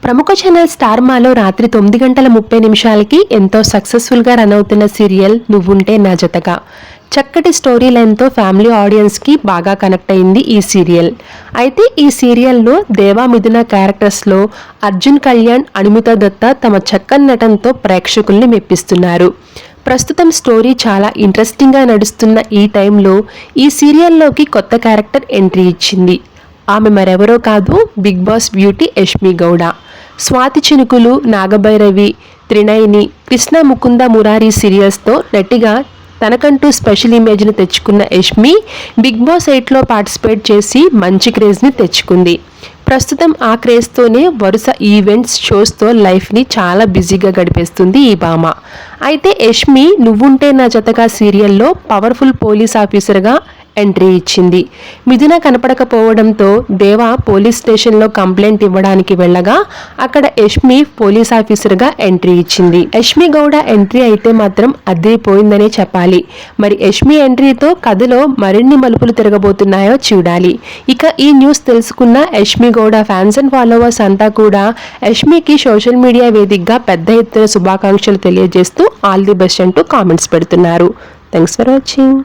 ప్రముఖ channel star మాలో రాత్రి 9:30 ఎంతో సక్సెస్ఫుల్గా రన్ అవుతున్న సీరియల్ నువ్వుంటే నా జతగా. చక్కటి స్టోరీ లైన్తో ఫ్యామిలీ ఆడియన్స్కి బాగా కనెక్ట్ అయింది ఈ సీరియల్. అయితే ఈ సీరియల్లో దేవా మిథున క్యారెక్టర్స్లో అర్జున్ కళ్యాణ్, అనిమిత దత్త తమ చక్కని నటనతో ప్రేక్షకుల్ని మెప్పిస్తున్నారు. ప్రస్తుతం స్టోరీ చాలా ఇంట్రెస్టింగ్గా నడుస్తున్న ఈ టైంలో ఈ సీరియల్లోకి కొత్త క్యారెక్టర్ ఎంట్రీ ఇచ్చింది. ఆమె మరెవరో కాదు, Bigg Boss beauty Yashmi Gowda. Swathi Chinukulu, Nagabhairavi, Trinayani, Krishna Mukunda Murari సీరియల్స్తో నటిగా తనకంటూ స్పెషల్ ఇమేజ్ని తెచ్చుకున్న యష్మి బిగ్ బాస్ 8లో పార్టిసిపేట్ చేసి మంచి క్రేజ్ని తెచ్చుకుంది. ప్రస్తుతం ఆ క్రేజ్తోనే వరుస ఈవెంట్స్, షోస్తో లైఫ్ని చాలా బిజీగా గడిపేస్తుంది ఈ భామ. అయితే యష్మి నువ్వుంటే నా జతగా సీరియల్లో పవర్ఫుల్ పోలీస్ ఆఫీసర్గా ఎంట్రీ ఇచ్చింది. మిథున కనపడకపోవడంతో దేవా పోలీస్ స్టేషన్లో కంప్లైంట్ ఇవ్వడానికి వెళ్ళగా అక్కడ యష్మి పోలీస్ ఆఫీసర్గా ఎంట్రీ ఇచ్చింది. యష్మి గౌడ ఎంట్రీ అయితే మాత్రం అదిరిపోయిందనే చెప్పాలి. మరి యష్మి ఎంట్రీతో కథలో మరిన్ని మలుపులు తిరగబోతున్నాయో చూడాలి. ఇక ఈ న్యూస్ తెలుసుకున్న Yashmi Gowda fans and followers అంతా కూడా యష్మికి సోషల్ మీడియా వేదికగా పెద్ద ఎత్తున శుభాకాంక్షలు తెలియజేస్తూ ఆల్ ది బెస్ట్ అంటూ కామెంట్స్ పెడుతున్నారు. Thanks for watching.